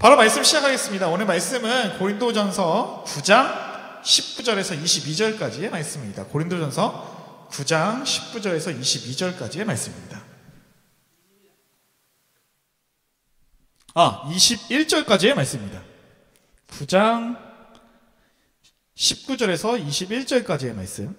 바로 말씀 시작하겠습니다. 오늘 말씀은 고린도전서 9장 19절에서 22절까지의 말씀입니다. 고린도전서 9장 19절에서 22절까지의 말씀입니다. 21절까지의 말씀입니다. 9장 19절에서 21절까지의 말씀.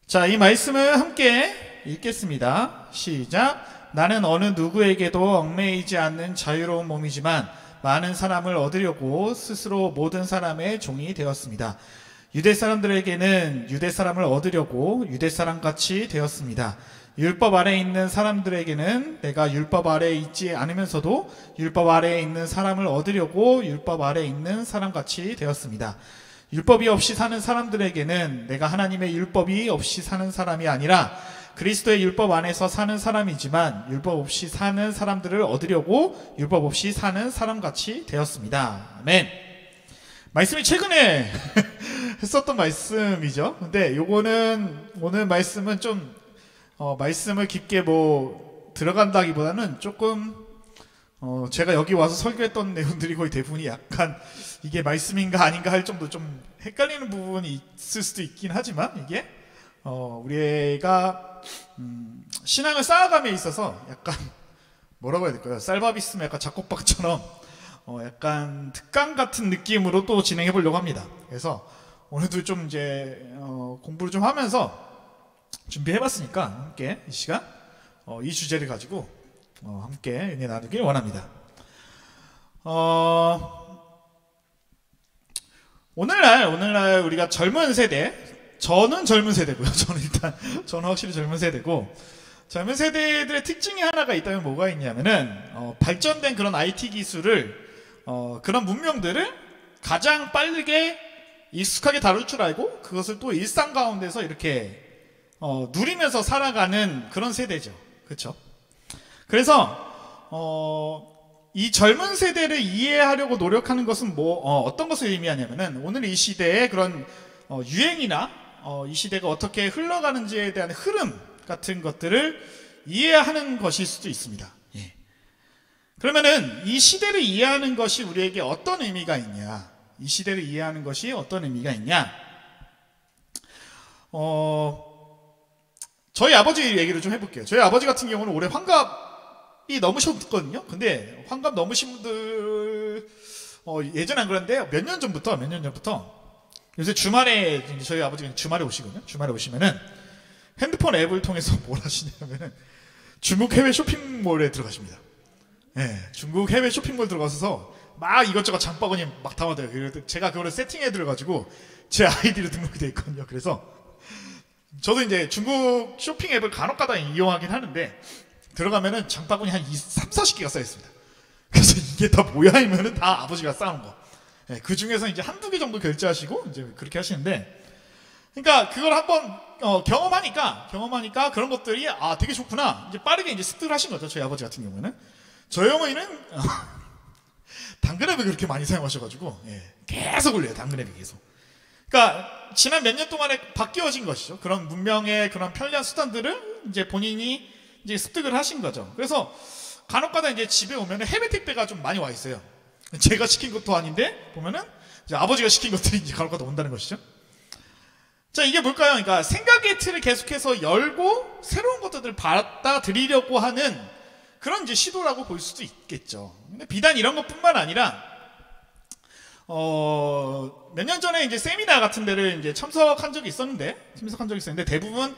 자, 이 말씀을 함께 읽겠습니다. 시작. 나는 어느 누구에게도 얽매이지 않는 자유로운 몸이지만 많은 사람을 얻으려고 스스로 모든 사람의 종이 되었습니다. 유대 사람들에게는 유대 사람을 얻으려고 유대 사람같이 되었습니다. 율법 아래에 있는 사람들에게는 내가 율법 아래에 있지 않으면서도 율법 아래에 있는 사람을 얻으려고 율법 아래에 있는 사람같이 되었습니다. 율법이 없이 사는 사람들에게는 내가 하나님의 율법이 없이 사는 사람이 아니라 그리스도의 율법 안에서 사는 사람이지만 율법 없이 사는 사람들을 얻으려고 율법 없이 사는 사람같이 되었습니다. 아멘. 말씀이 최근에 했었던 말씀이죠. 근데 요거는 오늘 말씀은 좀 말씀을 깊게 들어간다기보다는 조금 제가 여기 와서 설교했던 내용들이 거의 대부분이 약간 이게 말씀인가 아닌가 할 정도 좀 헷갈리는 부분이 있을 수도 있긴 하지만 이게 우리가 신앙을 쌓아감에 있어서 약간 뭐라고 해야 될까요? 쌀밥 있으면 약간 잡곡밥처럼 약간 특강 같은 느낌으로 또 진행해 보려고 합니다. 그래서 오늘도 좀 이제 공부를 좀 하면서 준비해 봤으니까 함께 이 시간 이 주제를 가지고 함께 은혜 나누길 원합니다. 오늘날 우리가 젊은 세대, 저는 젊은 세대고요. 저는 확실히 젊은 세대고, 젊은 세대들의 특징이 하나가 있다면 뭐가 있냐면은 발전된 그런 IT 기술을 그런 문명들을 가장 빠르게 익숙하게 다룰 줄 알고 그것을 또 일상 가운데서 이렇게 누리면서 살아가는 그런 세대죠. 그렇죠? 그래서 이 젊은 세대를 이해하려고 노력하는 것은 어떤 것을 의미하냐면은 오늘 이 시대의 그런 유행이나 이 시대가 어떻게 흘러가는지에 대한 흐름 같은 것들을 이해하는 것일 수도 있습니다. 예. 그러면은 이 시대를 이해하는 것이 우리에게 어떤 의미가 있냐? 이 시대를 이해하는 것이 어떤 의미가 있냐? 저희 아버지 얘기를 좀 해볼게요. 저희 아버지 같은 경우는 올해 환갑이 넘으셨거든요. 근데 환갑 넘으신 분들 예전 안 그랬는데 몇 년 전부터 요새 주말에 저희 아버지가 주말에 오시거든요. 주말에 오시면은 핸드폰 앱을 통해서 뭘 하시냐면은 중국 해외 쇼핑몰에 들어가십니다. 예, 중국 해외 쇼핑몰 들어가서 막 이것저것 장바구니 막 담아둬요. 제가 그거를 세팅해 들어가지고 제 아이디로 등록이 돼 있거든요. 그래서 저도 이제 중국 쇼핑 앱을 간혹가다 이용하긴 하는데 들어가면은 장바구니 한 30-40개가 쌓여 있습니다. 그래서 이게 다 뭐야 하면은 다 아버지가 쌓은 거. 네, 그 중에서 이제 한두 개 정도 결제하시고 이제 그렇게 하시는데, 그러니까 그걸 한번 경험하니까 그런 것들이 되게 좋구나. 이제 빠르게 이제 습득을 하신 거죠. 저희 아버지 같은 경우에는. 저희 어머니는 당근앱을 그렇게 많이 사용하셔가지고 계속 올려요. 당근앱이 계속. 그러니까 지난 몇 년 동안에 바뀌어진 것이죠. 그런 문명의 그런 편리한 수단들을 이제 본인이 이제 습득을 하신 거죠. 그래서 간혹가다 이제 집에 오면은 해외 택배가 좀 많이 와 있어요. 제가 시킨 것도 아닌데 보면은 이제 아버지가 시킨 것들이 이제 간혹가다 온다는 것이죠. 자, 이게 뭘까요? 그러니까 생각의 틀을 계속해서 열고 새로운 것들을 받아들이려고 하는 그런 이제 시도라고 볼 수도 있겠죠. 근데 비단 이런 것뿐만 아니라 몇 년 전에 이제 세미나 같은 데를 이제 참석한 적이 있었는데 대부분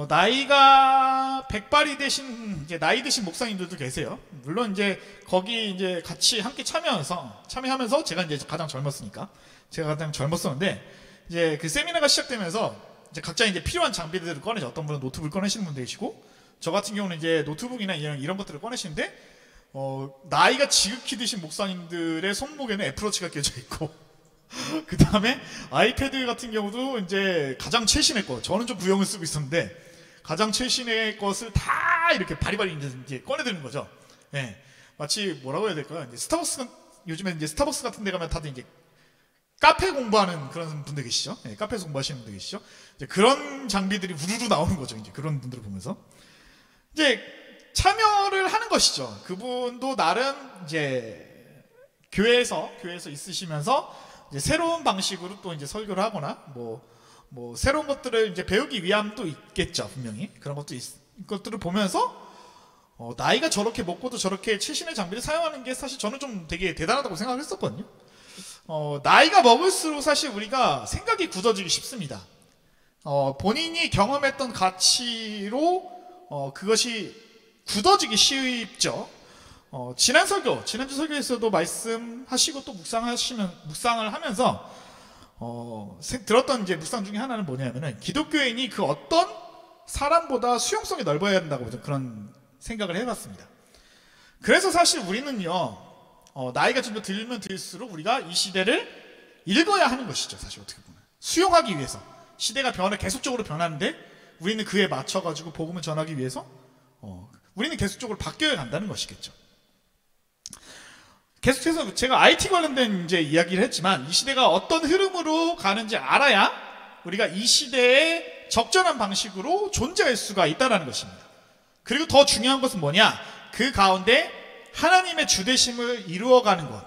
나이가 백발이 되신 이제 나이 드신 목사님들도 계세요. 물론 이제 거기 이제 같이 함께 참여하면서 제가 이제 가장 젊었었는데 이제 그 세미나가 시작되면서 이제 각자 이제 필요한 장비들을 꺼내죠. 어떤 분은 노트북을 꺼내시는 분도 계시고, 저 같은 경우는 이제 노트북이나 이런 것들을 꺼내시는데 나이가 지극히 드신 목사님들의 손목에는 애플워치가 껴져 있고 그 다음에 아이패드 같은 경우도 이제 가장 최신의 거, 저는 좀 구형을 쓰고 있었는데 가장 최신의 것을 다 이렇게 바리바리 이제 꺼내드는 거죠. 예. 마치 뭐라고 해야 될까요? 이제 요즘에 이제 스타벅스 같은 데 가면 다들 이제 카페 공부하는 그런 분들 계시죠? 예, 카페에서 공부하시는 분들 계시죠? 이제 그런 장비들이 우르르 나오는 거죠. 이제 그런 분들을 보면서. 이제 참여를 것이죠. 그분도 나름 이제 교회에서 있으시면서 이제 새로운 방식으로 또 이제 설교를 하거나 뭐 새로운 것들을 이제 배우기 위함도 있겠죠. 분명히 그런 것들을 보면서 나이가 저렇게 먹고도 저렇게 최신의 장비를 사용하는 게 사실 저는 좀 되게 대단하다고 생각을 했었거든요. 나이가 먹을수록 사실 우리가 생각이 굳어지기 쉽습니다. 본인이 경험했던 가치로 그것이 굳어지기 쉽죠. 지난주 설교에서도 말씀하시고 또 묵상을 하면서 들었던 이제 묵상 중에 하나는 뭐냐면은 기독교인이 그 어떤 사람보다 수용성이 넓어야 한다고 그런 생각을 해봤습니다. 그래서 사실 우리는요, 나이가 좀 더 들면 들수록 우리가 이 시대를 읽어야 하는 것이죠. 사실 어떻게 보면 수용하기 위해서 시대가 계속적으로 변하는데 우리는 그에 맞춰가지고 복음을 전하기 위해서 우리는 계속적으로 바뀌어야 한다는 것이겠죠. 계속해서 제가 IT 관련된 이제 이야기를 했지만 이 시대가 어떤 흐름으로 가는지 알아야 우리가 이 시대에 적절한 방식으로 존재할 수가 있다는 것입니다. 그리고 더 중요한 것은 뭐냐? 그 가운데 하나님의 주되심을 이루어가는 것,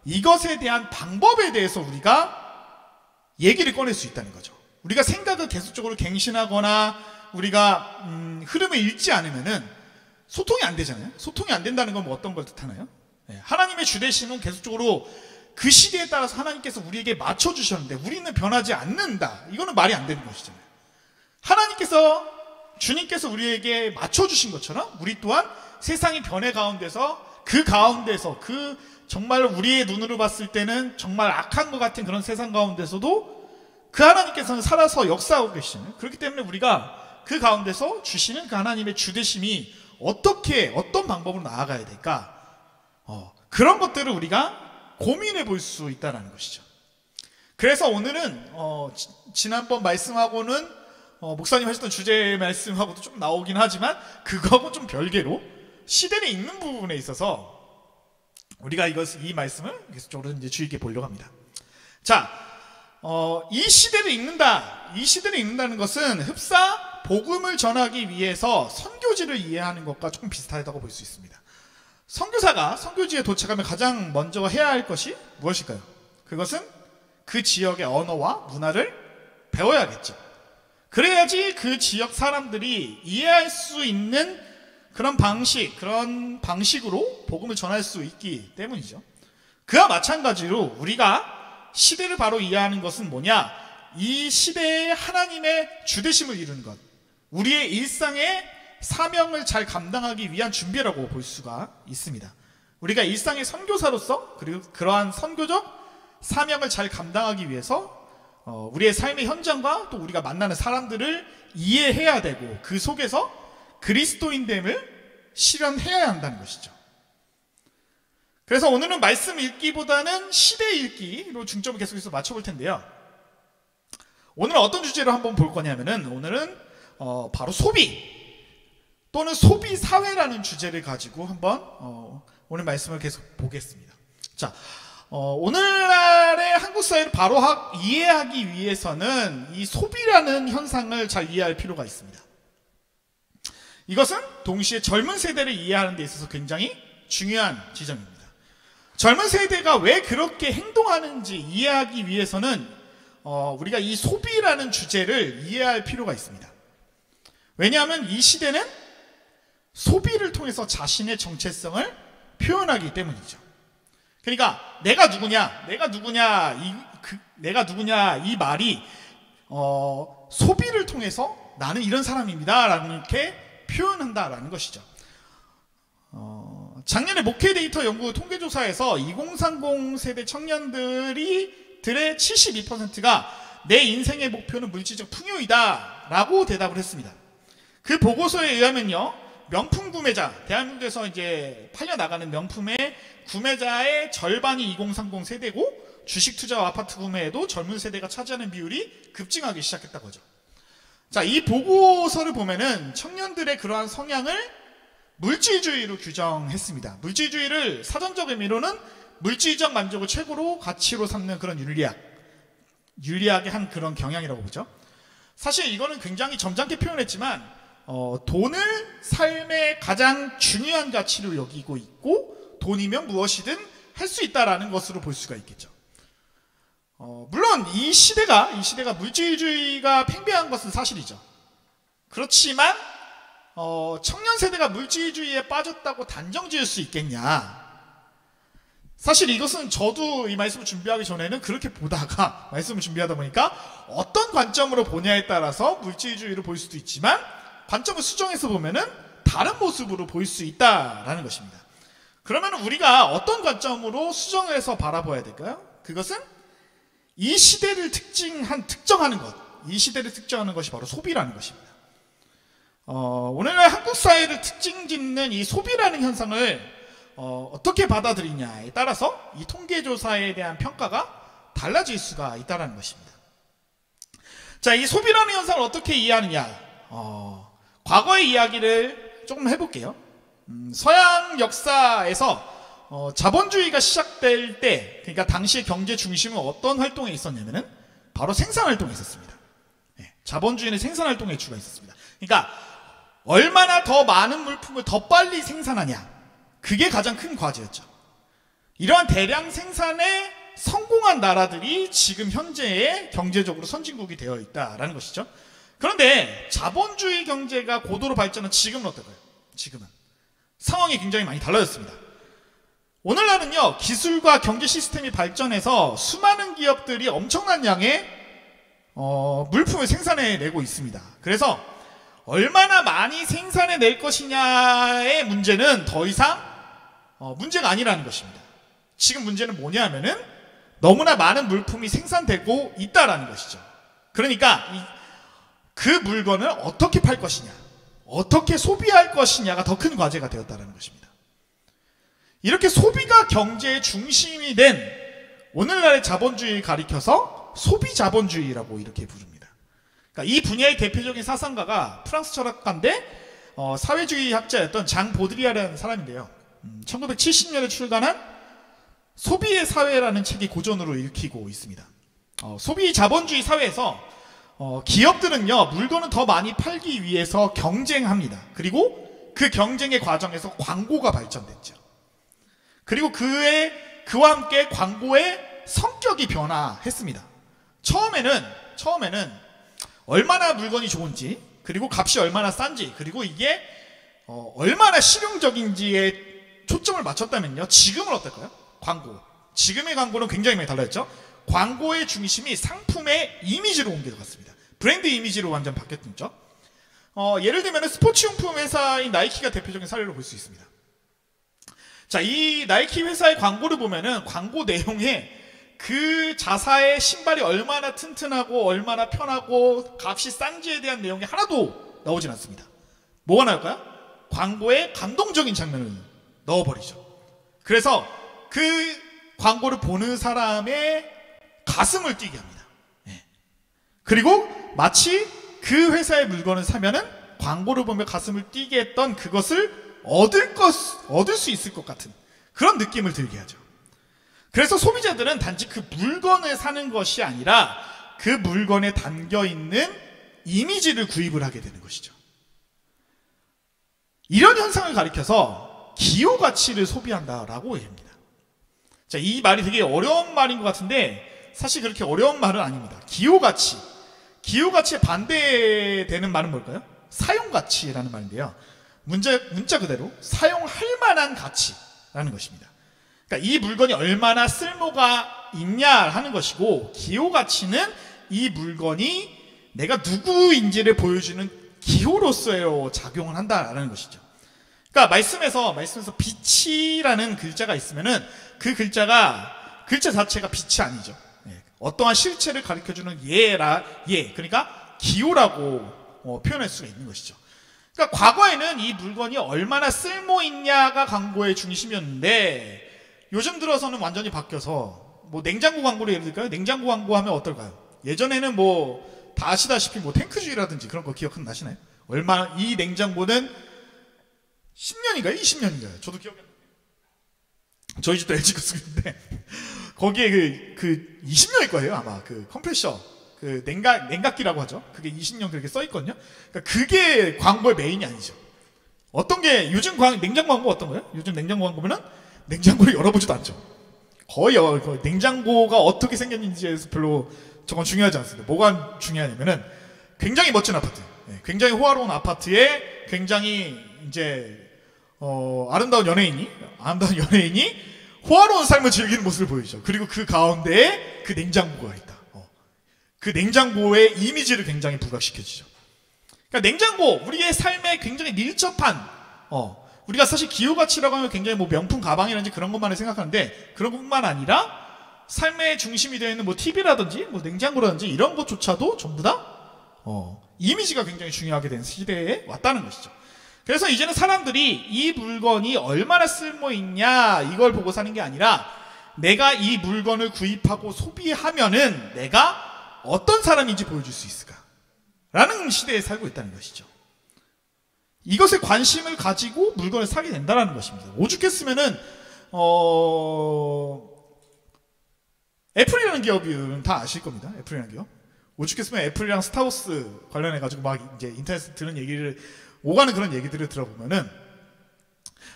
이것에 대한 방법에 대해서 우리가 얘기를 꺼낼 수 있다는 거죠. 우리가 생각을 계속적으로 갱신하거나 우리가 흐름을 읽지 않으면은 소통이 안 되잖아요. 소통이 안 된다는 건 뭐 어떤 걸 뜻하나요? 하나님의 주되심은 계속적으로 그 시대에 따라서 하나님께서 우리에게 맞춰주셨는데 우리는 변하지 않는다. 이거는 말이 안 되는 것이잖아요. 주님께서 우리에게 맞춰주신 것처럼 우리 또한 세상이 변해 가운데서 그 정말 우리의 눈으로 봤을 때는 정말 악한 것 같은 그런 세상 가운데서도 그 하나님께서는 살아서 역사하고 계시잖아요. 그렇기 때문에 우리가 그 가운데서 주시는 그 하나님의 주되심이 어떤 방법으로 나아가야 될까? 그런 것들을 우리가 고민해 볼 수 있다는 것이죠. 그래서 오늘은 지난번 말씀하고는 목사님 하셨던 주제 말씀하고도 좀 나오긴 하지만 그거하고 좀 별개로 시대를 읽는 부분에 있어서 우리가 이 말씀을 계속적으로 이제 주의 깊게 보려고 합니다. 자, 이 시대를 읽는다는 것은 흡사 복음을 전하기 위해서 선교지를 이해하는 것과 조금 비슷하다고 볼 수 있습니다. 선교사가 선교지에 도착하면 가장 먼저 해야 할 것이 무엇일까요? 그것은 그 지역의 언어와 문화를 배워야겠죠. 그래야지 그 지역 사람들이 이해할 수 있는 그런 방식으로 복음을 전할 수 있기 때문이죠. 그와 마찬가지로 우리가 시대를 바로 이해하는 것은 뭐냐? 이 시대에 하나님의 주되심을 이루는 것, 우리의 일상의 사명을 잘 감당하기 위한 준비라고 볼 수가 있습니다. 우리가 일상의 선교사로서 그리고 그러한 선교적 사명을 잘 감당하기 위해서 우리의 삶의 현장과 또 우리가 만나는 사람들을 이해해야 되고 그 속에서 그리스도인됨을 실현해야 한다는 것이죠. 그래서 오늘은 말씀 읽기보다는 시대 읽기로 중점을 계속해서 맞춰볼 텐데요. 오늘은 어떤 주제로 한번 볼 거냐면은 오늘은 바로 소비 또는 소비 사회라는 주제를 가지고 한번 오늘 말씀을 계속 보겠습니다. 자, 오늘날의 한국 사회를 바로 이해하기 위해서는 이 소비라는 현상을 잘 이해할 필요가 있습니다. 이것은 동시에 젊은 세대를 이해하는 데 있어서 굉장히 중요한 지점입니다. 젊은 세대가 왜 그렇게 행동하는지 이해하기 위해서는 우리가 이 소비라는 주제를 이해할 필요가 있습니다. 왜냐하면 이 시대는 소비를 통해서 자신의 정체성을 표현하기 때문이죠. 그러니까 내가 누구냐 이 말이 소비를 통해서 나는 이런 사람입니다 라는 이렇게 표현한다라는 것이죠. 작년에 목회 데이터 연구 통계조사에서 2030 세대 청년들의 72%가 내 인생의 목표는 물질적 풍요이다 라고 대답을 했습니다. 그 보고서에 의하면요, 명품 구매자, 대한민국에서 이제 팔려나가는 명품의 구매자의 절반이 2030 세대고 주식 투자와 아파트 구매에도 젊은 세대가 차지하는 비율이 급증하기 시작했다고 하죠. 자, 이 보고서를 보면은 청년들의 그러한 성향을 물질주의로 규정했습니다. 물질주의를 사전적 의미로는 물질적 만족을 최고로 가치로 삼는 그런 윤리학의 한 그런 경향이라고 보죠. 사실 이거는 굉장히 점잖게 표현했지만 돈을 삶의 가장 중요한 가치로 여기고 있고 돈이면 무엇이든 할 수 있다라는 것으로 볼 수가 있겠죠. 물론 이 시대가 물질주의가 팽배한 것은 사실이죠. 그렇지만 청년 세대가 물질주의에 빠졌다고 단정 지을 수 있겠냐? 사실 이것은 저도 이 말씀을 준비하기 전에는 그렇게 보다가 말씀을 준비하다 보니까 어떤 관점으로 보냐에 따라서 물질주의를 볼 수도 있지만 관점을 수정해서 보면은 다른 모습으로 보일 수 있다라는 것입니다. 그러면 우리가 어떤 관점으로 수정해서 바라봐야 될까요? 그것은 이 시대를 특정하는 것, 이 시대를 특정하는 것이 바로 소비라는 것입니다. 오늘날 한국 사회를 특징 짓는 이 소비라는 현상을 어떻게 받아들이냐에 따라서 이 통계조사에 대한 평가가 달라질 수가 있다는 것입니다. 자, 이 소비라는 현상을 어떻게 이해하느냐? 과거의 이야기를 조금 해볼게요. 서양 역사에서 자본주의가 시작될 때, 그러니까 당시의 경제 중심은 어떤 활동에 있었냐면은 바로 생산 활동에 있었습니다. 자본주의는 생산 활동에 주가 있었습니다. 그러니까 얼마나 더 많은 물품을 더 빨리 생산하냐, 그게 가장 큰 과제였죠. 이러한 대량 생산에 성공한 나라들이 지금 현재의 경제적으로 선진국이 되어 있다라는 것이죠. 그런데 자본주의 경제가 고도로 발전한 지금은 어떨까요? 지금은 상황이 굉장히 많이 달라졌습니다. 오늘날은요, 기술과 경제 시스템이 발전해서 수많은 기업들이 엄청난 양의 물품을 생산해내고 있습니다. 그래서 얼마나 많이 생산해낼 것이냐의 문제는 더 이상 문제가 아니라는 것입니다. 지금 문제는 뭐냐 하면은 너무나 많은 물품이 생산되고 있다라는 것이죠. 그러니까 그 물건을 어떻게 팔 것이냐, 어떻게 소비할 것이냐가 더 큰 과제가 되었다는 것입니다. 이렇게 소비가 경제의 중심이 된 오늘날의 자본주의를 가리켜서 소비자본주의라고 이렇게 부릅니다. 그러니까 이 분야의 대표적인 사상가가 프랑스 철학가인데 사회주의 학자였던 장 보드리아라는 사람인데요. 1970년에 출간한 소비의 사회라는 책이 고전으로 읽히고 있습니다. 소비 자본주의 사회에서 기업들은요, 물건을 더 많이 팔기 위해서 경쟁합니다. 그리고 그 경쟁의 과정에서 광고가 발전됐죠. 그리고 그와 함께 광고의 성격이 변화했습니다. 처음에는 얼마나 물건이 좋은지, 그리고 값이 얼마나 싼지, 그리고 이게 얼마나 실용적인지에 초점을 맞췄다면요, 지금은 어떨까요? 지금의 광고는 굉장히 많이 달라졌죠. 광고의 중심이 상품의 이미지로 옮겨갔습니다. 브랜드 이미지로 완전 바뀌었죠. 예를 들면 스포츠용품 회사인 나이키가 대표적인 사례로 볼 수 있습니다. 자, 이 나이키 회사의 광고를 보면은 광고 내용에 그 자사의 신발이 얼마나 튼튼하고 얼마나 편하고 값이 싼지에 대한 내용이 하나도 나오진 않습니다. 뭐가 나올까요? 광고에 감동적인 장면을 넣어버리죠. 그래서 그 광고를 보는 사람의 가슴을 뛰게 합니다. 그리고 마치 그 회사의 물건을 사면은 광고를 보며 가슴을 뛰게 했던 그것을 얻을 수 있을 것 같은 그런 느낌을 들게 하죠. 그래서 소비자들은 단지 그 물건을 사는 것이 아니라 그 물건에 담겨 있는 이미지를 구입을 하게 되는 것이죠. 이런 현상을 가리켜서 기호 가치를 소비한다라고 얘기합니다. 자, 이 말이 되게 어려운 말인 것 같은데 사실 그렇게 어려운 말은 아닙니다. 기호 가치에 반대되는 말은 뭘까요? 사용 가치라는 말인데요. 문자 그대로 사용할 만한 가치라는 것입니다. 그러니까 이 물건이 얼마나 쓸모가 있냐 하는 것이고, 기호 가치는 이 물건이 내가 누구인지를 보여주는 기호로서의 작용을 한다라는 것이죠. 그러니까 말씀에서 빛이라는 글자가 있으면은 그 글자 자체가 빛이 아니죠. 어떠한 실체를 가리켜주는 그러니까 기호라고 표현할 수가 있는 것이죠. 그러니까 과거에는 이 물건이 얼마나 쓸모 있냐가 광고의 중심이었는데 요즘 들어서는 완전히 바뀌어서 뭐 냉장고 광고를 예를 들까요? 냉장고 광고하면 어떨까요? 예전에는 뭐 다 아시다시피 뭐 탱크주의라든지 그런 거 나시나요? 이 냉장고는 10년인가요? 20년인가요? 저도 기억이 안 나요. 저희 집도 LG 거쓰는데 거기에 그 20년일 거예요, 아마. 그 컴프레셔 그 냉각기라고 하죠. 그게 20년 그렇게 써 있거든요. 그러니까 그게 광고의 메인이 아니죠. 어떤 게 요즘 냉장고 광고 어떤 거예요? 요즘 냉장고 광고면은 냉장고를 열어보지도 않죠. 거의 냉장고가 어떻게 생겼는지에서 별로 저건 중요하지 않습니다. 뭐가 중요하냐면은 굉장히 멋진 아파트, 굉장히 호화로운 아파트에 굉장히 이제 아름다운 연예인이 호화로운 삶을 즐기는 모습을 보이죠. 그리고 그 가운데에 그 냉장고가 있다. 그 냉장고의 이미지를 굉장히 부각시켜주죠. 그러니까 냉장고, 우리의 삶에 굉장히 밀접한, 우리가 사실 기호가치라고 하면 굉장히 뭐 명품 가방이라든지 그런 것만을 생각하는데, 그런 것뿐만 아니라 삶의 중심이 되어 있는 뭐 TV라든지 뭐 냉장고라든지 이런 것조차도 전부 다 이미지가 굉장히 중요하게 된 시대에 왔다는 것이죠. 그래서 이제는 사람들이 이 물건이 얼마나 쓸모 있냐 이걸 보고 사는 게 아니라, 내가 이 물건을 구입하고 소비하면은 내가 어떤 사람인지 보여줄 수 있을까 라는 시대에 살고 있다는 것이죠. 이것에 관심을 가지고 물건을 사게 된다는 것입니다. 오죽했으면은 애플이라는 기업은 다 아실 겁니다. 애플이라는 기업. 오죽했으면 애플이랑 스타워스 관련해가지고 막 이제 인터넷에 들은 얘기를, 오가는 그런 얘기들을 들어보면은,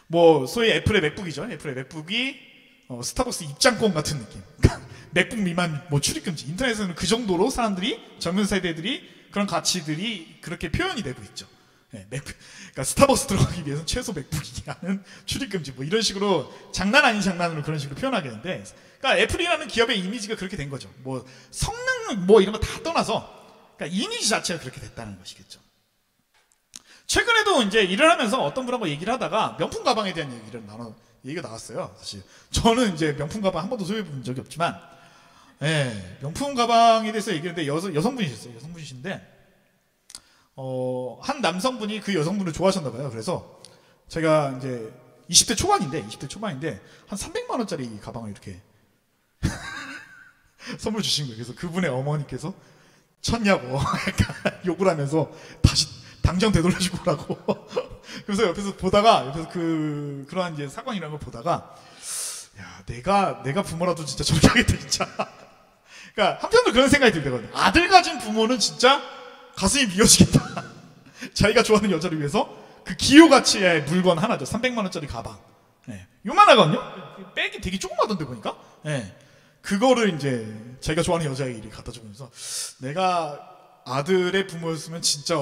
뭐, 소위 애플의 맥북이죠. 애플의 맥북이, 스타벅스 입장권 같은 느낌. 맥북 미만 뭐 출입금지. 인터넷에서는 그 정도로 사람들이, 젊은 세대들이 그런 가치들이 그렇게 표현이 되고 있죠. 맥북. 그러니까 스타벅스 들어가기 위해서는 최소 맥북이라는 출입금지. 뭐 이런 식으로 장난 아닌 장난으로 그런 식으로 표현하겠는데, 그러니까 애플이라는 기업의 이미지가 그렇게 된 거죠. 뭐 성능 뭐 이런 거 다 떠나서, 그러니까 이미지 자체가 그렇게 됐다는 것이겠죠. 최근에도 이제 일을 하면서 어떤 분하고 얘기를 하다가 명품 가방에 대한 얘기가 나왔어요. 사실 저는 이제 명품 가방 한 번도 소유해 본 적이 없지만, 명품 가방에 대해서 얘기했는데 여성분이셨어요. 여성분이신데 한 남성분이 그 여성분을 좋아하셨나 봐요. 그래서 제가 이제 20대 초반인데 한 300만 원짜리 가방을 이렇게 선물 주신 거예요. 그래서 그분의 어머니께서 쳤냐고 약간 욕을 하면서 다시 당장 되돌려주고 오라고. 그래서 옆에서 보다가, 그러한 이제 사건이라는 걸 보다가, 야, 내가 부모라도 진짜 저렇게 하겠다, 진짜. 그러니까, 한편으로 그런 생각이 들거든요. 아들 가진 부모는 진짜 가슴이 미어지겠다. 자기가 좋아하는 여자를 위해서 그 기호가치의 물건 하나죠. 300만원짜리 가방. 요만하거든요? 백이 되게 조그마던데 보니까? 그거를 이제 자기가 좋아하는 여자에게 갖다 주면서, 내가 아들의 부모였으면 진짜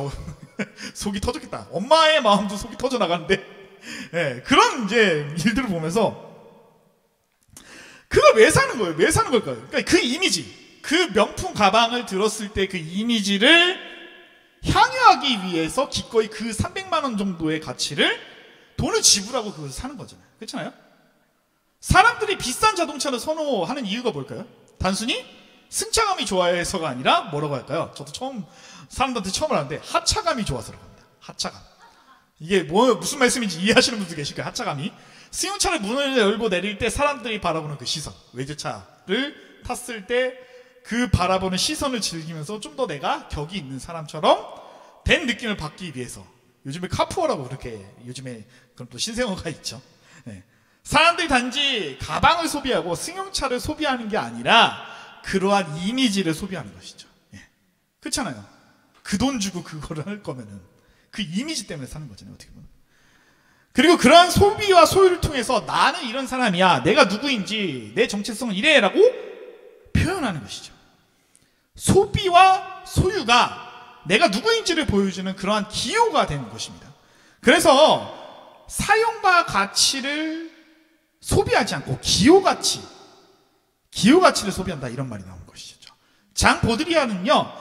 속이 터졌겠다. 엄마의 마음도 속이 터져 나가는데, 그런 이제 일들을 보면서 그걸 왜 사는 거예요? 왜 사는 걸까요? 그러니까 그 이미지, 그 명품 가방을 들었을 때 그 이미지를 향유하기 위해서 기꺼이 그 300만 원 정도의 가치를 돈을 지불하고 그것을 사는 거잖아요. 그렇잖아요? 사람들이 비싼 자동차를 선호하는 이유가 뭘까요? 단순히 승차감이 좋아해서가 아니라 뭐라고 할까요? 저도 사람들한테 처음 알았는데 하차감이 좋아서 그런 겁니다. 하차감. 이게 무슨 말씀인지 이해하시는 분들 계실까요? 하차감이. 승용차를 문을 열고 내릴 때 사람들이 바라보는 그 시선. 외제차를 탔을 때 그 바라보는 시선을 즐기면서 좀 더 내가 격이 있는 사람처럼 된 느낌을 받기 위해서, 요즘에 카푸어라고 그렇게, 요즘에 그런 또 신생어가 있죠. 사람들이 단지 가방을 소비하고 승용차를 소비하는 게 아니라 그러한 이미지를 소비하는 것이죠. 그렇잖아요. 그 돈 주고 그거를 할 거면은 그 이미지 때문에 사는 거잖아요. 어떻게 보면. 그리고 그러한 소비와 소유를 통해서 나는 이런 사람이야, 내가 누구인지, 내 정체성은 이래라고 표현하는 것이죠. 소비와 소유가 내가 누구인지를 보여주는 그러한 기호가 되는 것입니다. 그래서 사용과 가치를 소비하지 않고 기호가치를 소비한다, 이런 말이 나오는 것이죠. 장 보드리아는요,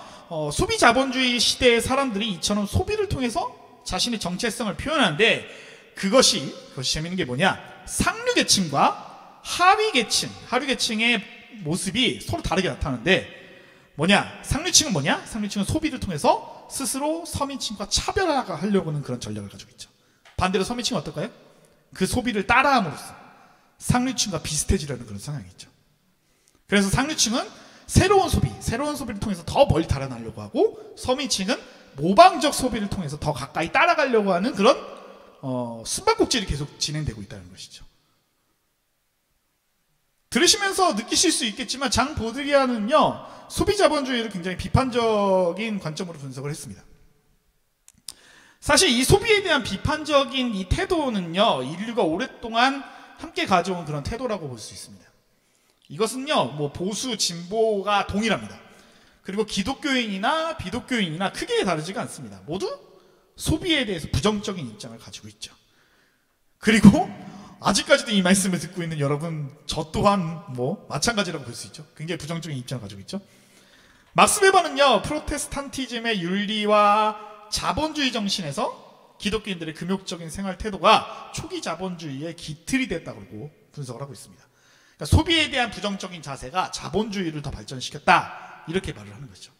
소비 자본주의 시대의 사람들이 이처럼 소비를 통해서 자신의 정체성을 표현하는데, 그것이 재밌는 게 뭐냐, 상류계층과 하류계층의 모습이 서로 다르게 나타나는데, 상류층은 상류층은 소비를 통해서 스스로 서민층과 차별화하려고 하는 그런 전략을 가지고 있죠. 반대로 서민층은 어떨까요? 그 소비를 따라함으로써 상류층과 비슷해지려는 그런 성향이 있죠. 그래서 상류층은 새로운 소비를 통해서 더 멀리 달아나려고 하고, 서민층은 모방적 소비를 통해서 더 가까이 따라가려고 하는 그런 숨바꼭질이 계속 진행되고 있다는 것이죠. 들으시면서 느끼실 수 있겠지만 장 보드리아는요, 소비자본주의를 굉장히 비판적인 관점으로 분석을 했습니다. 사실 이 소비에 대한 비판적인 이 태도는요, 인류가 오랫동안 함께 가져온 그런 태도라고 볼 수 있습니다. 이것은요, 뭐 보수, 진보가 동일합니다. 그리고 기독교인이나 비독교인이나 크게 다르지가 않습니다. 모두 소비에 대해서 부정적인 입장을 가지고 있죠. 그리고 아직까지도 이 말씀을 듣고 있는 여러분, 저 또한 뭐 마찬가지라고 볼 수 있죠. 굉장히 부정적인 입장을 가지고 있죠. 막스 베버는요, 프로테스탄티즘의 윤리와 자본주의 정신에서 기독교인들의 금욕적인 생활 태도가 초기 자본주의의 기틀이 됐다고 분석을 하고 있습니다. 그러니까 소비에 대한 부정적인 자세가 자본주의를 더 발전시켰다, 이렇게 말을 하는 거죠.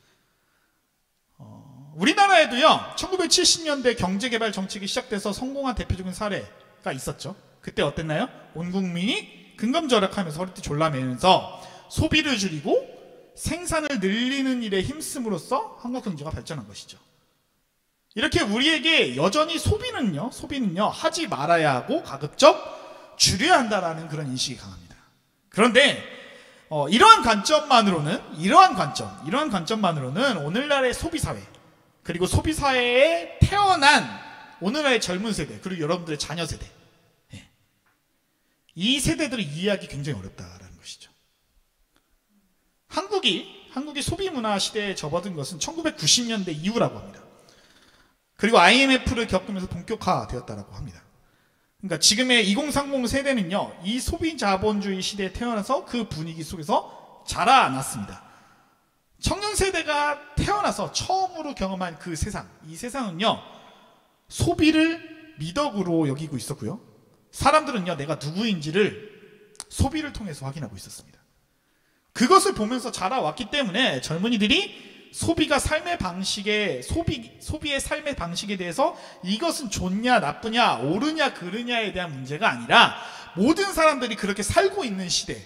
우리나라에도요, 1970년대 경제개발 정책이 시작돼서 성공한 대표적인 사례가 있었죠. 그때 어땠나요? 온 국민이 근검절약하면서 허리띠 졸라매면서 소비를 줄이고 생산을 늘리는 일에 힘씀으로써 한국 경제가 발전한 것이죠. 이렇게 우리에게 여전히 소비는요 하지 말아야 하고 가급적 줄여야 한다라는 그런 인식이 강합니다. 그런데 이러한 관점만으로는 오늘날의 소비사회, 그리고 소비사회에 태어난 오늘날의 젊은 세대, 그리고 여러분들의 자녀 세대, 이 세대들을 이해하기 굉장히 어렵다라는 것이죠. 한국이 소비문화 시대에 접어든 것은 1990년대 이후라고 합니다. 그리고 IMF를 겪으면서 본격화되었다라고 합니다. 그러니까 지금의 2030 세대는요, 이 소비 자본주의 시대에 태어나서 그 분위기 속에서 자라났습니다. 청년 세대가 태어나서 처음으로 경험한 그 세상, 이 세상은요, 소비를 미덕으로 여기고 있었고요, 사람들은요, 내가 누구인지를 소비를 통해서 확인하고 있었습니다. 그것을 보면서 자라왔기 때문에 젊은이들이 소비의 삶의 방식에 대해서 이것은 좋냐 나쁘냐 옳으냐 그르냐에 대한 문제가 아니라 모든 사람들이 그렇게 살고 있는 시대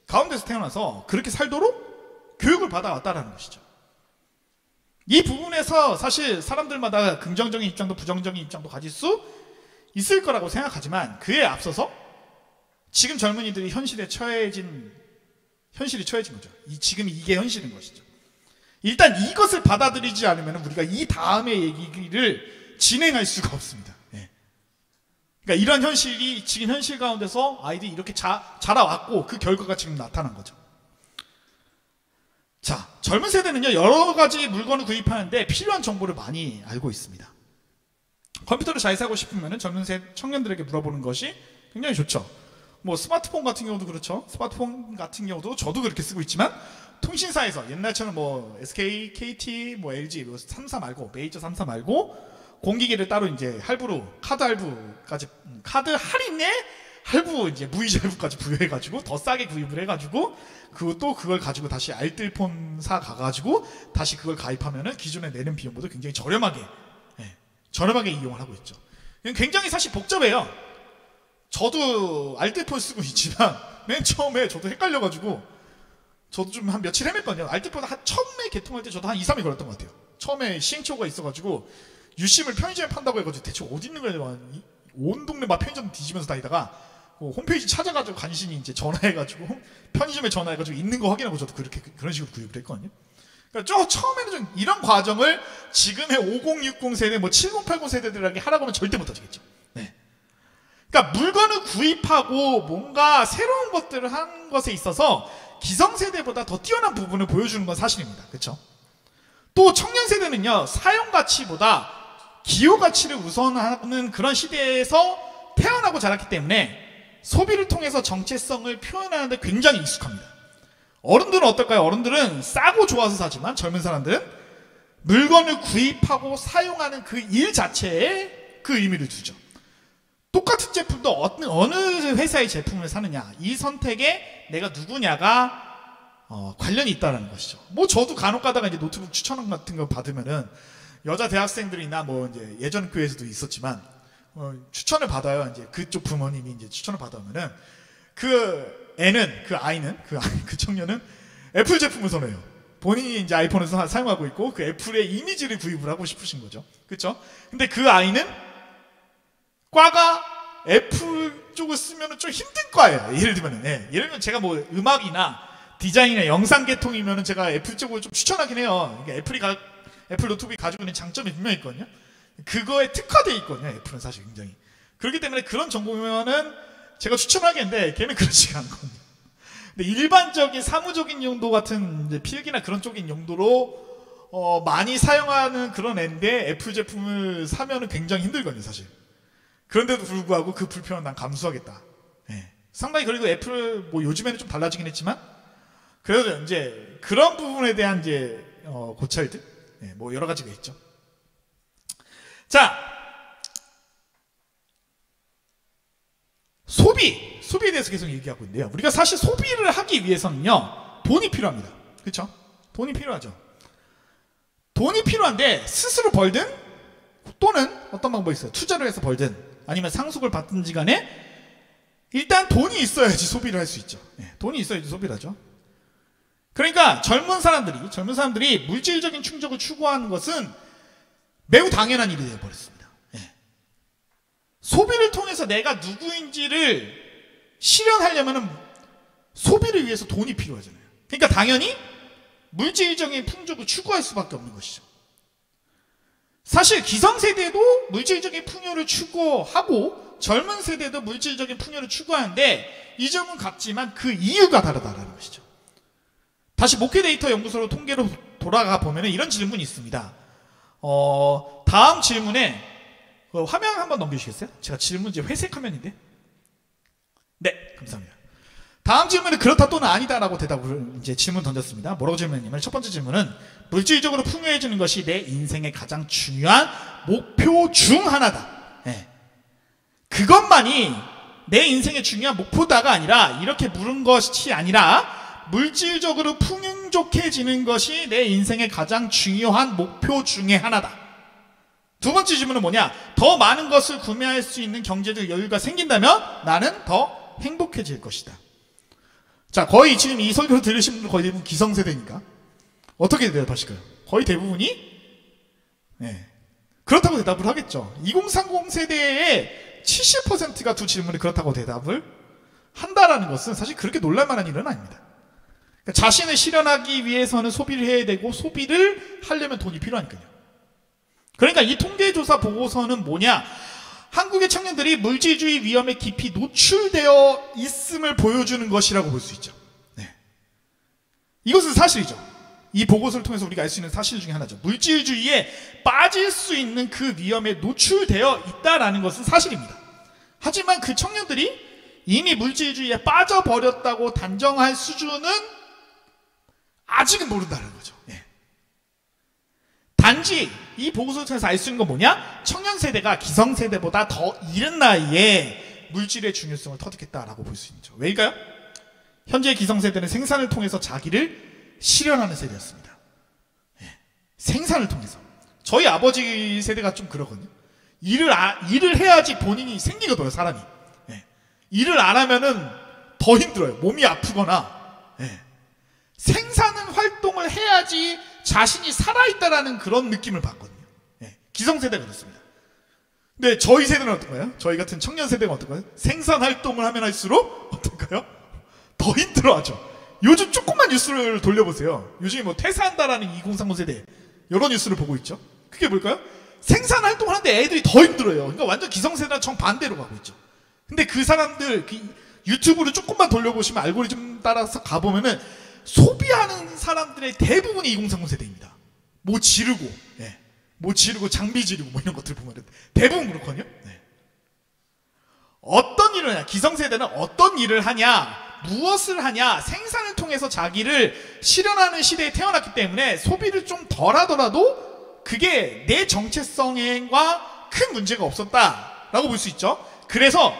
가운데서 태어나서 그렇게 살도록 교육을 받아왔다는 것이죠. 이 부분에서 사실 사람들마다 긍정적인 입장도 부정적인 입장도 가질 수 있을 거라고 생각하지만, 그에 앞서서 지금 젊은이들이 현실이 처해진 거죠. 지금 이게 현실인 것이죠. 일단 이것을 받아들이지 않으면 우리가 이 다음의 얘기를 진행할 수가 없습니다. 그러니까 이런 현실이 지금 현실 가운데서 아이들이 이렇게 자라왔고 그 결과가 지금 나타난 거죠. 자, 젊은 세대는요, 여러 가지 물건을 구입하는데 필요한 정보를 많이 알고 있습니다. 컴퓨터를 잘 사고 싶으면 젊은 청년들에게 물어보는 것이 굉장히 좋죠. 뭐 스마트폰 같은 경우도 그렇죠. 스마트폰 같은 경우도 저도 그렇게 쓰고 있지만, 통신사에서 옛날처럼 뭐 SK, KT, 뭐 LG, 뭐 3사 말고, 메이저 3사 말고 공기계를 따로 이제 할부로, 카드 할부까지, 카드 할인에 할부, 이제 무이자 할부까지 부여해가지고 더 싸게 구입을 해가지고, 그걸 가지고 다시 알뜰폰사 가가지고 다시 그걸 가입하면은 기존에 내는 비용보다 굉장히 저렴하게 이용을 하고 있죠. 굉장히 사실 복잡해요. 저도 알뜰폰 쓰고 있지만 맨 처음에 저도 헷갈려가지고 저도 좀 한 며칠 헤맸거든요. 알뜰폰 처음에 개통할 때 저도 한 2, 3일 걸렸던 것 같아요. 처음에 시행착오가 있어가지고 유심을 편의점에 판다고 해가지고 대체 어디 있는 거야, 온 동네 막 편의점 뒤지면서 다니다가 홈페이지 찾아가지고 간신히 이제 전화해가지고 편의점에 전화해가지고 있는 거 확인하고 저도 그런 식으로 구입을 했거든요. 그러니까 처음에는 좀 이런 과정을 지금의 5060 세대, 뭐 7080 세대들에게 하라고 하면 절대 못하시겠죠. 네. 그러니까 물건을 구입하고 뭔가 새로운 것들을 한 것에 있어서 기성세대보다 더 뛰어난 부분을 보여주는 건 사실입니다. 그렇죠? 또 청년세대는요, 사용가치보다 기호가치를 우선하는 그런 시대에서 태어나고 자랐기 때문에 소비를 통해서 정체성을 표현하는 데 굉장히 익숙합니다. 어른들은 어떨까요? 어른들은 싸고 좋아서 사지만 젊은 사람들은 물건을 구입하고 사용하는 그 일 자체에 그 의미를 두죠. 똑같은 제품도 어느 회사의 제품을 사느냐, 이 선택에 내가 누구냐가 관련이 있다는 것이죠. 뭐 저도 간혹 가다가 이제 노트북 추천 같은 거 받으면은 여자 대학생들이나 뭐 이제 예전 교회에서도 있었지만 추천을 받아요. 이제 그쪽 부모님이 이제 추천을 받으면은 그 청년은 애플 제품을 선호해요. 본인이 이제 아이폰을 사용하고 있고 그 애플의 이미지를 구입을 하고 싶으신 거죠. 그렇죠? 근데 그 아이는 과가 애플 쪽을 쓰면 좀 힘든 거예요. 예를 들면, 예. 예를 들면 제가 뭐 음악이나 디자인이나 영상 계통이면 제가 애플 쪽을 좀 추천하긴 해요. 그러니까 애플 노트북이 가지고 있는 장점이 분명히 있거든요. 그거에 특화되어 있거든요. 애플은 사실 굉장히. 그렇기 때문에 그런 정보면은 제가 추천하겠는데 걔는 그렇지가 않거든요. 근데 일반적인 사무적인 용도 같은 이제 필기나 그런 쪽인 용도로 많이 사용하는 그런 애인데 애플 제품을 사면은 굉장히 힘들거든요, 사실. 그런데도 불구하고 그 불편은 난 감수하겠다. 예. 상당히 그리고 애플 뭐 요즘에는 좀 달라지긴 했지만 그래도 이제 그런 부분에 대한 이제 고찰들, 예, 뭐 여러 가지가 있죠. 자, 소비에 대해서 계속 얘기하고 있는데요. 우리가 사실 소비를 하기 위해서는요, 돈이 필요합니다. 그렇죠? 돈이 필요하죠. 돈이 필요한데 스스로 벌든 또는 어떤 방법이 있어요. 투자를 해서 벌든 아니면 상속을 받든지 간에 일단 돈이 있어야지 소비를 할 수 있죠. 네, 돈이 있어야지 소비를 하죠. 그러니까 젊은 사람들이 물질적인 충족을 추구하는 것은 매우 당연한 일이 되어버렸습니다. 네. 소비를 통해서 내가 누구인지를 실현하려면 소비를 위해서 돈이 필요하잖아요. 그러니까 당연히 물질적인 풍족을 추구할 수밖에 없는 것이죠. 사실 기성세대도 물질적인 풍요를 추구하고 젊은 세대도 물질적인 풍요를 추구하는데 이 점은 같지만 그 이유가 다르다는 것이죠. 다시 목회데이터 연구소로 통계로 돌아가 보면 이런 질문이 있습니다. 다음 질문에 화면 한번 넘겨주시겠어요? 제가 질문 이제 회색 화면인데. 네, 감사합니다. 다음 질문은 그렇다 또는 아니다라고 대답을 이제 질문 던졌습니다. 뭐라고 질문했냐면 첫 번째 질문은 물질적으로 풍요해지는 것이 내 인생의 가장 중요한 목표 중 하나다. 네. 그것만이 내 인생의 중요한 목표다가 아니라 이렇게 물은 것이 아니라 물질적으로 풍족해지는 것이 내 인생의 가장 중요한 목표 중에 하나다. 두 번째 질문은 뭐냐? 더 많은 것을 구매할 수 있는 경제적 여유가 생긴다면 나는 더 행복해질 것이다. 자, 거의 지금 이 설교를 들으신 분들 거의 대부분 기성세대니까 어떻게 대답하실까요? 거의 대부분이 네, 그렇다고 대답을 하겠죠. 2030 세대의 70%가 두 질문에 그렇다고 대답을 한다라는 것은 사실 그렇게 놀랄만한 일은 아닙니다. 그러니까 자신을 실현하기 위해서는 소비를 해야 되고 소비를 하려면 돈이 필요하니까요. 그러니까 이 통계조사 보고서는 뭐냐? 한국의 청년들이 물질주의 위험에 깊이 노출되어 있음을 보여주는 것이라고 볼 수 있죠. 네. 이것은 사실이죠. 이 보고서를 통해서 우리가 알 수 있는 사실 중에 하나죠. 물질주의에 빠질 수 있는 그 위험에 노출되어 있다라는 것은 사실입니다. 하지만 그 청년들이 이미 물질주의에 빠져버렸다고 단정할 수준은 아직은 모른다는 거죠. 네. 단지 이 보고서를 통해서 알 수 있는 건 뭐냐? 청년 세대가 기성 세대보다 더 이른 나이에 물질의 중요성을 터득했다라고 볼 수 있죠. 왜일까요? 현재 기성 세대는 생산을 통해서 자기를 실현하는 세대였습니다. 네. 생산을 통해서. 저희 아버지 세대가 좀 그러거든요. 일을 해야지 본인이 생기거든요, 사람이. 네. 일을 안 하면은 더 힘들어요. 몸이 아프거나. 네. 생산은 활동을 해야지 자신이 살아있다라는 그런 느낌을 받거든요. 네. 기성세대가 그렇습니다. 근데 저희 세대는 어떨까요? 저희 같은 청년 세대가 어떨까요? 생산 활동을 하면 할수록 어떨까요? 더 힘들어하죠. 요즘 조금만 뉴스를 돌려보세요. 요즘에 뭐 퇴사한다라는 2030 세대 여러 뉴스를 보고 있죠. 그게 뭘까요? 생산 활동을 하는데 애들이 더 힘들어요. 그러니까 완전 기성세대랑 정반대로 가고 있죠. 근데 그 사람들 유튜브를 조금만 돌려보시면 알고리즘 따라서 가보면은 소비하는 사람들의 대부분이 2030 세대입니다. 뭐 지르고, 네. 뭐 지르고 장비 지르고 뭐 이런 것들 보면 대부분 그렇거든요. 네. 어떤 일을 하냐? 기성세대는 어떤 일을 하냐? 무엇을 하냐? 생산을 통해서 자기를 실현하는 시대에 태어났기 때문에 소비를 좀 덜 하더라도 그게 내 정체성과 큰 문제가 없었다라고 볼 수 있죠. 그래서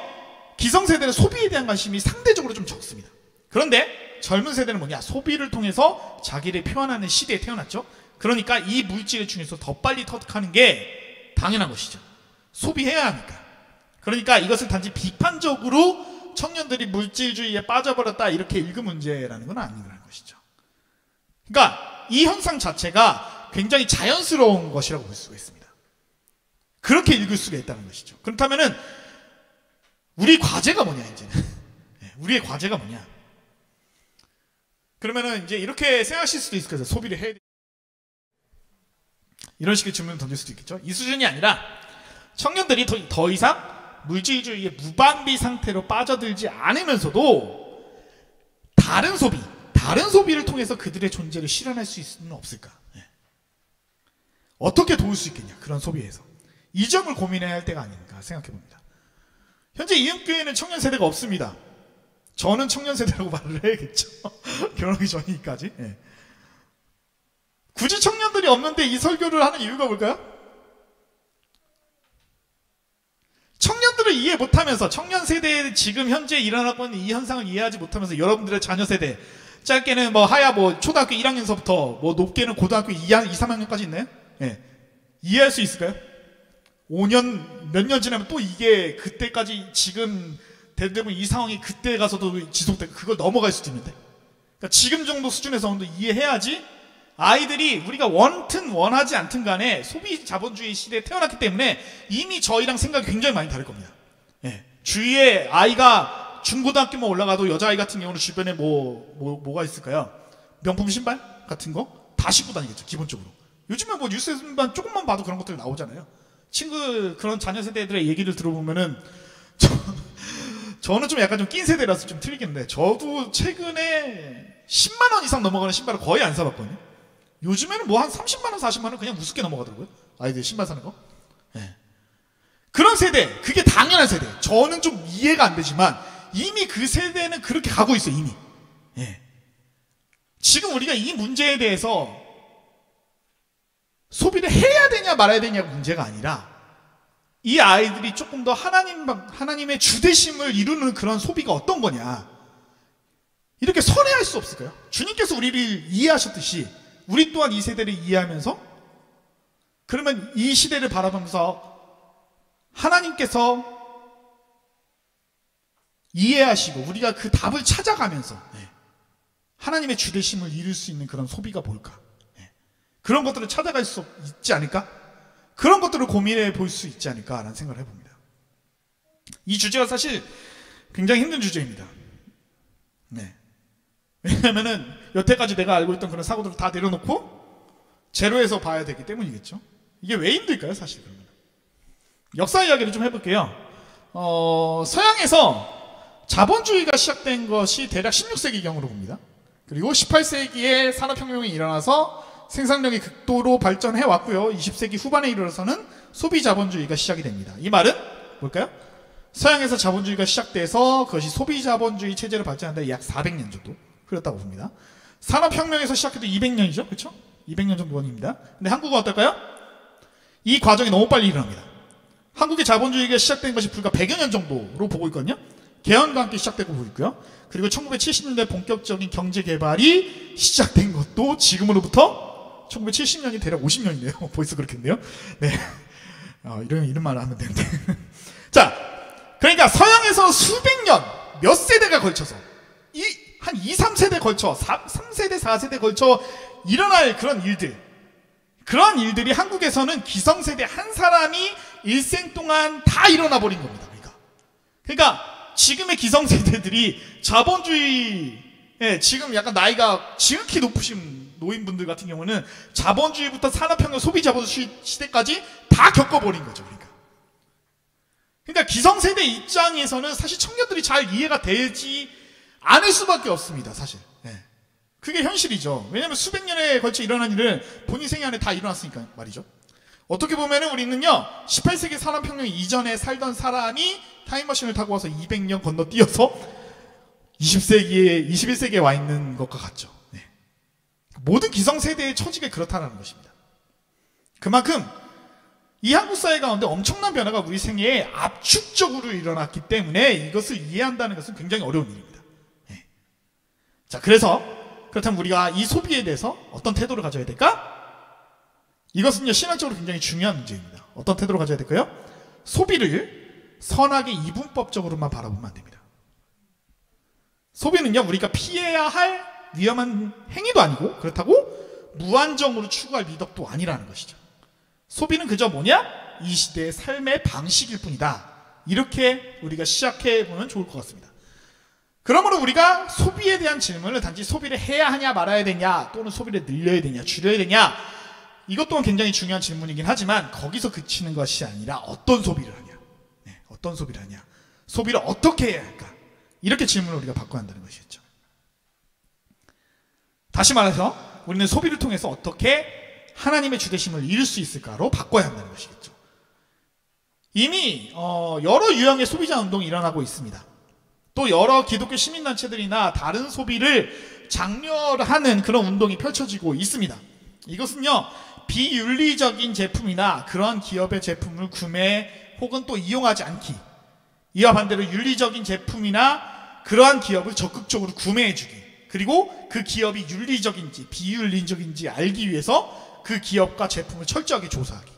기성세대는 소비에 대한 관심이 상대적으로 좀 적습니다. 그런데 젊은 세대는 뭐냐? 소비를 통해서 자기를 표현하는 시대에 태어났죠. 그러니까 이 물질의 중에서 더 빨리 터득하는 게 당연한 것이죠. 소비해야 하니까. 그러니까 이것을 단지 비판적으로 청년들이 물질주의에 빠져버렸다 이렇게 읽은 문제라는 건 아니라는 것이죠. 그러니까 이 현상 자체가 굉장히 자연스러운 것이라고 볼 수가 있습니다. 그렇게 읽을 수가 있다는 것이죠. 그렇다면은 우리 과제가 뭐냐 이제는. 우리의 과제가 뭐냐. 그러면은 이제 이렇게 생각하실 수도 있을 거예요. 소비를 해야 돼. 이런 식의 질문을 던질 수도 있겠죠. 이 수준이 아니라 청년들이 더 이상 물질주의의 무방비 상태로 빠져들지 않으면서도 다른 소비를 통해서 그들의 존재를 실현할 수 있으면 없을까? 어떻게 도울 수 있겠냐? 그런 소비에서. 이 점을 고민해야 할 때가 아닌가 생각해 봅니다. 현재 이음교회는 청년 세대가 없습니다. 저는 청년 세대라고 말을 해야겠죠. 결혼하기 전이까지. 굳이 청년들이 없는데 이 설교를 하는 이유가 뭘까요? 청년들을 이해 못하면서, 청년 세대에 지금 현재 일어나고 있는 이 현상을 이해하지 못하면서 여러분들의 자녀 세대, 짧게는 하야 초등학교 1학년서부터 높게는 고등학교 2, 3학년까지 있나요? 이해할 수 있을까요? 5년, 몇 년 지나면 또 이게 그때까지 지금 대부분 이 상황이 그때 가서도 지속되고 그걸 넘어갈 수도 있는데, 그러니까 지금 정도 수준에서 이해해야지 아이들이 우리가 원튼 원하지 않든 간에 소비 자본주의 시대에 태어났기 때문에 이미 저희랑 생각이 굉장히 많이 다를 겁니다. 주위에 아이가 중고등학교만 올라가도 여자아이 같은 경우는 주변에 뭐가 있을까요? 명품 신발 같은 거 다 신고 다니겠죠, 기본적으로. 요즘에 뉴스에서만 조금만 봐도 그런 것들 나오잖아요. 그런 자녀 세대들의 얘기를 들어보면은 저는 좀 약간 좀 낀 세대라서 좀 틀리겠는데, 저도 최근에 10만 원 이상 넘어가는 신발을 거의 안 사봤거든요. 요즘에는 한 30만 원, 40만 원 그냥 우습게 넘어가더라고요. 아이들 신발 사는 거. 그런 세대, 그게 당연한 세대. 저는 좀 이해가 안 되지만 이미 그 세대는 그렇게 가고 있어요, 이미. 지금 우리가 이 문제에 대해서 소비를 해야 되냐 말아야 되냐가 문제가 아니라, 이 아이들이 조금 더 하나님의 주대심을 이루는 그런 소비가 어떤 거냐, 이렇게 선회할 수 없을까요? 주님께서 우리를 이해하셨듯이 우리 또한 이 세대를 이해하면서, 그러면 이 시대를 바라보면서 하나님께서 이해하시고 우리가 그 답을 찾아가면서 하나님의 주대심을 이룰 수 있는 그런 소비가 뭘까? 그런 것들을 찾아갈 수 있지 않을까? 그런 것들을 고민해 볼 수 있지 않을까라는 생각을 해봅니다. 이 주제가 사실 굉장히 힘든 주제입니다. 왜냐면은 여태까지 내가 알고 있던 그런 사고들을 다 내려놓고 제로에서 봐야 되기 때문이겠죠. 이게 왜 힘들까요, 사실? 그러면 역사 이야기를 좀 해볼게요. 서양에서 자본주의가 시작된 것이 대략 16세기경으로 봅니다. 그리고 18세기에 산업혁명이 일어나서 생산력이 극도로 발전해 왔고요. 20세기 후반에 이르러서는 소비 자본주의가 시작이 됩니다. 이 말은 뭘까요? 서양에서 자본주의가 시작돼서 그것이 소비 자본주의 체제로 발전하는데 약 400년 정도 흘렀다고 봅니다. 산업혁명에서 시작해도 200년이죠, 그렇죠? 200년 정도 원입니다. 근데 한국은 어떨까요? 이 과정이 너무 빨리 일어납니다. 한국의 자본주의가 시작된 것이 불과 100여 년 정도로 보고 있거든요. 개헌과 함께 시작되고 보고 있고요. 그리고 1970년대 본격적인 경제 개발이 시작된 것도 지금으로부터 1970년이 대략 50년이네요. 벌써 그렇겠네요. 네. 이런 말을 하면 되는데. 자, 그러니까 서양에서 수백 년, 몇 세대가 걸쳐서, 한 2, 3세대 걸쳐, 3세대, 4세대 걸쳐 일어날 그런 일들이 한국에서는 기성세대 한 사람이 일생 동안 다 일어나 버린 겁니다. 그러니까 지금의 기성세대들이 자본주의에 지금 약간 나이가 지극히 높으신 노인분들 같은 경우는 자본주의부터 산업혁명, 소비자본주의 시대까지 다 겪어버린 거죠. 그러니까 기성세대 입장에서는 사실 청년들이 잘 이해가 되지 않을 수밖에 없습니다. 사실. 그게 현실이죠. 왜냐하면 수백 년에 걸쳐 일어난 일을 본인 생애 안에 다 일어났으니까 말이죠. 어떻게 보면은 우리는요, 18세기 산업혁명 이전에 살던 사람이 타임머신을 타고 와서 200년 건너뛰어서 21세기에 와 있는 것과 같죠. 모든 기성세대의 처지가 그렇다는 것입니다. 그만큼 이 한국 사회 가운데 엄청난 변화가 우리 생애에 압축적으로 일어났기 때문에 이것을 이해한다는 것은 굉장히 어려운 일입니다. 자, 그렇다면 우리가 이 소비에 대해서 어떤 태도를 가져야 될까? 이것은요, 신학적으로 굉장히 중요한 문제입니다. 어떤 태도를 가져야 될까요? 소비를 선하게 이분법적으로만 바라보면 안 됩니다. 소비는요, 우리가 피해야 할 위험한 행위도 아니고, 그렇다고 무한정으로 추구할 미덕도 아니라는 것이죠. 소비는 그저 뭐냐? 이 시대의 삶의 방식일 뿐이다. 이렇게 우리가 시작해 보면 좋을 것 같습니다. 그러므로 우리가 소비에 대한 질문을 단지 소비를 해야 하냐 말아야 되냐, 또는 소비를 늘려야 되냐 줄여야 되냐, 이것 또한 굉장히 중요한 질문이긴 하지만 거기서 그치는 것이 아니라 어떤 소비를 하냐, 어떤 소비를 하냐, 소비를 어떻게 해야 할까, 이렇게 질문을 우리가 바꿔야 한다는 것이겠죠. 다시 말해서 우리는 소비를 통해서 어떻게 하나님의 주되심을 이룰 수 있을까로 바꿔야 한다는 것이겠죠. 이미 여러 유형의 소비자 운동이 일어나고 있습니다. 또 여러 기독교 시민단체들이나 다른 소비를 장려하는 그런 운동이 펼쳐지고 있습니다. 이것은요, 비윤리적인 제품이나 그런 기업의 제품을 구매 혹은 또 이용하지 않기, 이와 반대로 윤리적인 제품이나 그러한 기업을 적극적으로 구매해주기, 그리고 그 기업이 윤리적인지 비윤리적인지 알기 위해서 그 기업과 제품을 철저하게 조사하기,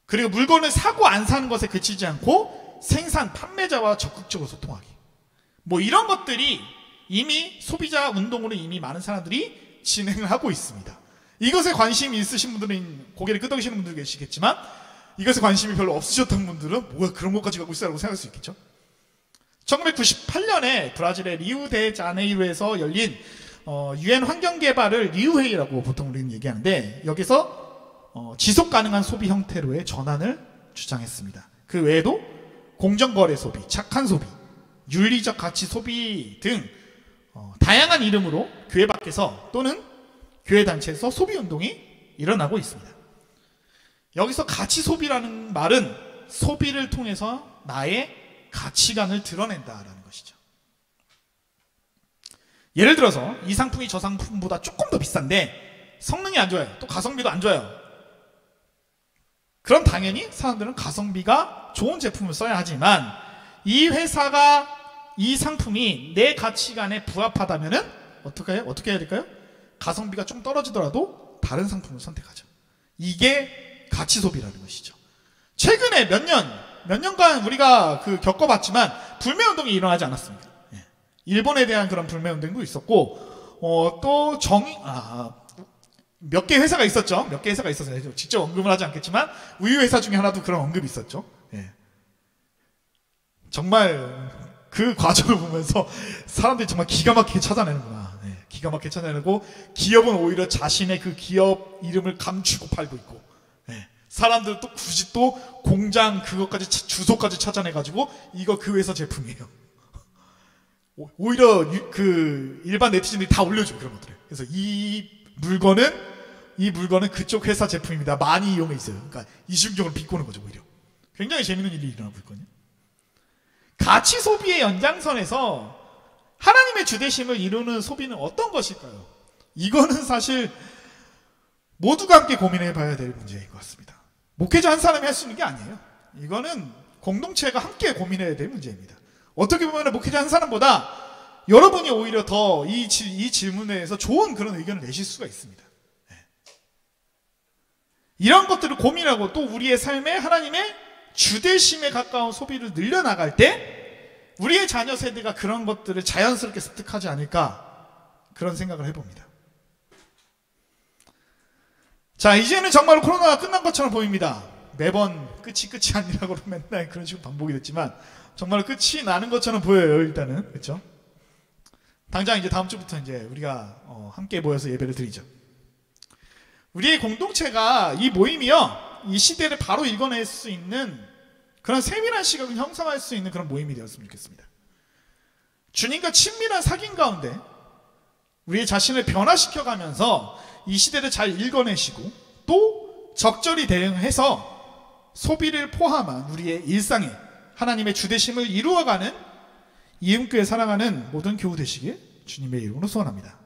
그리고 물건을 사고 안 사는 것에 그치지 않고 생산, 판매자와 적극적으로 소통하기, 뭐 이런 것들이 이미 소비자 운동으로 이미 많은 사람들이 진행을 하고 있습니다. 이것에 관심이 있으신 분들은 고개를 끄덕이시는 분들 계시겠지만, 이것에 관심이 별로 없으셨던 분들은 뭐야 그런 것까지 갖고 있어라고 생각할 수 있겠죠. 1998년에 브라질의 리우데자네이루에서 열린 UN 환경개발을 리우회의라고 보통 우리는 얘기하는데, 여기서 지속 가능한 소비 형태로의 전환을 주장했습니다. 그 외에도 공정거래 소비, 착한 소비, 윤리적 가치 소비 등 다양한 이름으로 교회 밖에서 또는 교회 단체에서 소비 운동이 일어나고 있습니다. 여기서 가치 소비라는 말은 소비를 통해서 나의 가치관을 드러낸다라는 것이죠. 예를 들어서 이 상품이 저 상품보다 조금 더 비싼데 성능이 안 좋아요. 또 가성비도 안 좋아요. 그럼 당연히 사람들은 가성비가 좋은 제품을 써야 하지만, 이 회사가 이 상품이 내 가치관에 부합하다면은 어떻게 해야 될까요? 가성비가 좀 떨어지더라도 다른 상품을 선택하죠. 이게 가치 소비라는 것이죠. 최근에 몇 년간 우리가 겪어봤지만 불매운동이 일어나지 않았습니까? 일본에 대한 그런 불매운동도 있었고, 또 몇 개 회사가 있었죠. 몇 개 회사가 있었어요. 직접 언급을 하지 않겠지만 우유 회사 중에 하나도 그런 언급이 있었죠. 정말 그 과정을 보면서 사람들이 정말 기가 막히게 찾아내는구나. 기가 막히게 찾아내고, 기업은 오히려 자신의 그 기업 이름을 감추고 팔고 있고, 사람들은 또 굳이 또 공장 그것까지 주소까지 찾아내가지고 이거 그 회사 제품이에요. 오히려 그 일반 네티즌들이 다 올려줘요, 그런 것들을. 그래서 이 물건은 그쪽 회사 제품입니다. 많이 이용해 있어요. 그러니까 이중적으로 비꼬는 거죠, 오히려. 굉장히 재밌는 일이 일어나고 있거든요. 가치 소비의 연장선에서 하나님의 주되심을 이루는 소비는 어떤 것일까요? 이거는 사실 모두가 함께 고민해 봐야 될 문제인 것 같습니다. 목회자 한 사람이 할 수 있는 게 아니에요. 이거는 공동체가 함께 고민해야 될 문제입니다. 어떻게 보면 목회자 한 사람보다 여러분이 오히려 더 이 질문에 대해서 좋은 그런 의견을 내실 수가 있습니다. 이런 것들을 고민하고 또 우리의 삶에 하나님의 주되심에 가까운 소비를 늘려나갈 때 우리의 자녀 세대가 그런 것들을 자연스럽게 습득하지 않을까, 그런 생각을 해봅니다. 자, 이제는 정말로 코로나가 끝난 것처럼 보입니다. 매번 끝이 아니라고 맨날 그런 식으로 반복이 됐지만 정말 끝이 나는 것처럼 보여요. 일단은, 그렇죠? 당장 이제 다음 주부터 이제 우리가 함께 모여서 예배를 드리죠. 우리의 공동체가, 이 모임이요, 이 시대를 바로 읽어낼 수 있는 그런 세밀한 시각을 형성할 수 있는 그런 모임이 되었으면 좋겠습니다. 주님과 친밀한 사귐 가운데 우리의 자신을 변화시켜가면서 이 시대를 잘 읽어내시고 또 적절히 대응해서 소비를 포함한 우리의 일상에 하나님의 주되심을 이루어가는 이음교회 사랑하는 모든 교우 되시길 주님의 이름으로 소원합니다.